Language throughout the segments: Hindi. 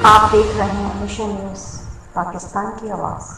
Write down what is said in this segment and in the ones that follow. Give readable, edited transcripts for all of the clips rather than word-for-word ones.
आप देख रहे हैं मिशन न्यूज़, पाकिस्तान की आवाज़।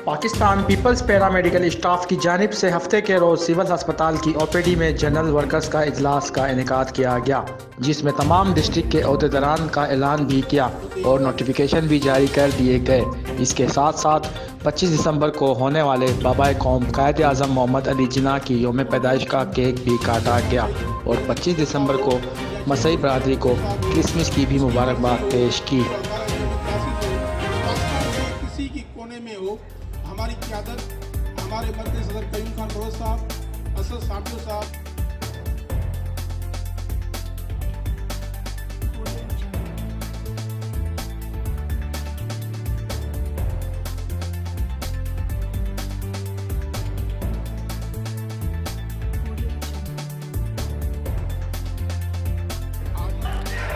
पाकिस्तान पीपल्स पैरामेडिकल स्टाफ की जानिब से हफ्ते के रोज़ सिविल अस्पताल की ओपीडी में जनरल वर्कर्स का इजलास का इनेकाद किया गया, जिसमें तमाम डिस्ट्रिक्ट के अहदेदारान का ऐलान भी किया और नोटिफिकेशन भी जारी कर दिए गए। इसके साथ साथ 25 दिसंबर को होने वाले बाबाए कौम कायद आज़म मोहम्मद अली जिन्ना की यौम पैदाइश का केक भी काटा गया और 25 दिसंबर को मसीही बरादरी को क्रिसमस की भी मुबारकबाद पेश की। किसी की कोने में हो, हमारी क़यादत, हमारे मरकज़ी सदर कयूम खान बलोच साहब, असद साबियो साहब,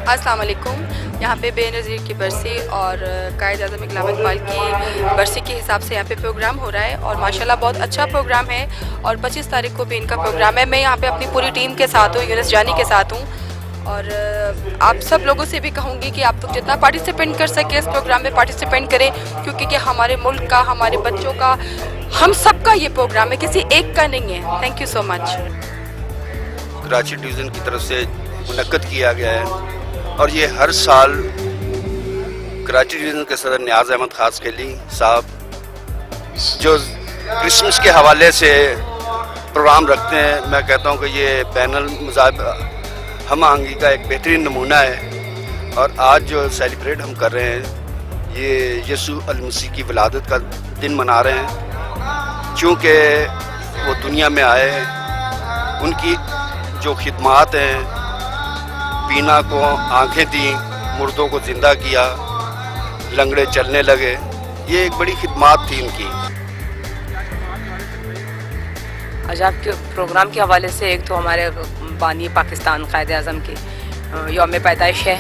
अस्सलाम वालेकुम। यहाँ पे बेनज़ीर की बरसी और कायद आज़म इकबाल इकबाल की बरसी के हिसाब से यहाँ पे प्रोग्राम हो रहा है और माशाल्लाह बहुत अच्छा प्रोग्राम है और 25 तारीख को भी इनका प्रोग्राम है। मैं यहाँ पे अपनी पूरी टीम के साथ हूँ, यूनुस जानी के साथ हूँ और आप सब लोगों से भी कहूँगी कि आप लोग जितना पार्टिसिपेंट कर सके इस प्रोग्राम में पार्टिसिपेंट करें, क्योंकि कि हमारे मुल्क का, हमारे बच्चों का, हम सब का ये प्रोग्राम है, किसी एक का नहीं है। Thank you so much. Karachi division की तरफ से मुनक्कद किया गया है और ये हर साल कराची डिवीज़न के सदर नियाज़ अहमद खास खेली साहब जो क्रिसमस के हवाले से प्रोग्राम रखते हैं, मैं कहता हूँ कि ये बैनुल मज़ाहिब हम आहंगी का एक बेहतरीन नमूना है। और आज जो सेलिब्रेट हम कर रहे हैं ये यसू अल मसीह की विलादत का दिन मना रहे हैं, क्योंकि वो दुनिया में आए, उनकी जो खिदमात हैं, बीना को आंखें दी, मुर्दों को ज़िंदा किया, लंगड़े चलने लगे, ये एक बड़ी खिदमात थी इनकी। आज आपके प्रोग्राम के हवाले से एक तो हमारे बानी पाकिस्तान कायद आज़म की यौम पैदाइश है,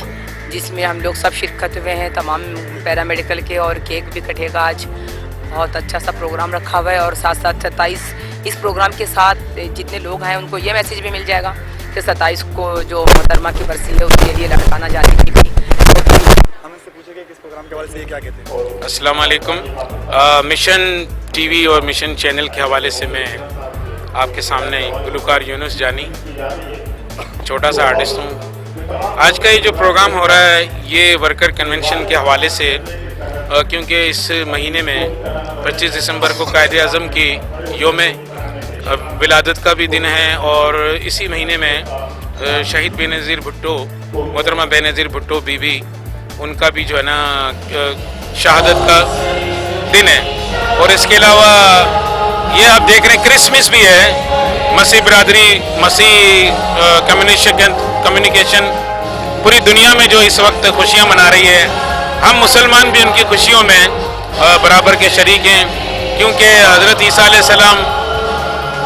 जिसमें हम लोग सब शिरकत हुए हैं, तमाम पैरामेडिकल के, और केक भी कटेगा आज। बहुत अच्छा सा प्रोग्राम रखा हुआ है और साथ साथ 27 इस प्रोग्राम के साथ जितने लोग हैं उनको ये मैसेज भी मिल जाएगा कि 27 को जो मोहतरमा की बरसी है उसके लिए लड़काना जाने की भी। हम इससे पूछेंगे कि इस प्रोग्राम के हवाले से ये क्या कहते हैं। अस्सलाम वालेकुम। मिशन टीवी और मिशन चैनल के हवाले से मैं आपके सामने गुलकार यूनुस जानी, छोटा सा आर्टिस्ट हूँ। आज का ये जो प्रोग्राम हो रहा है ये वर्कर कन्वेंशन के हवाले से, क्योंकि इस महीने में 25 दिसंबर को कायद आज़म की यौम विलादत का भी दिन है और इसी महीने में शहीद बेनज़ीर भुट्टो, मोहतरमा बेनज़ीर भुट्टो बीबी, उनका भी जो है ना शहादत का दिन है। और इसके अलावा ये आप देख रहे हैं क्रिसमस भी है। मसीह बरादरी, मसीह कम्युनिकेशन पूरी दुनिया में जो इस वक्त खुशियाँ मना रही है, हम मुसलमान भी उनकी खुशियों में बराबर के शरीक हैं, क्योंकि हज़रत ईसा अलैहिस्सलाम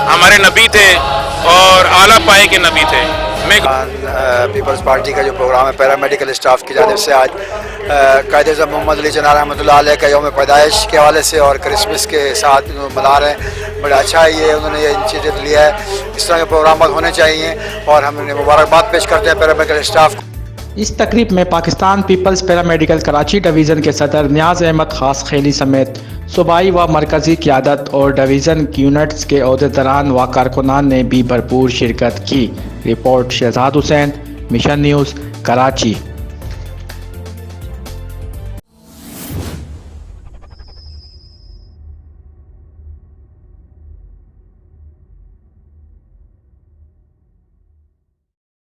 हमारे नबी थे और आला पाए के नबी थे। पीपल्स पार्टी का जो प्रोग्राम है पैरामेडिकल स्टाफ की जानिब से आज कायद आज़म मोहम्मद अली जिन्ना रहमतुल्लाह अलैह का यौम पैदाइश के हवाले से और क्रिसमस के साथ मना रहे हैं। बड़ा अच्छा है ये, उन्होंने ये इनिशिएटिव लिया है। इस तरह के प्रोग्राम होने चाहिए और हम उन्हें मुबारकबाद पेश करते हैं पैरामेडिकल स्टाफ को। इस तकरीब में Pakistan people's paramedical Karachi division के सदर नियाज़ अहमद खास खेली समेत सूबाई व मरकज़ी क़यादत और डिवीज़न यूनिट्स के अहदेदारान व कारकुनान ने भी भरपूर शिरकत की। Report Shahzad Hussain, mission news, Karachi.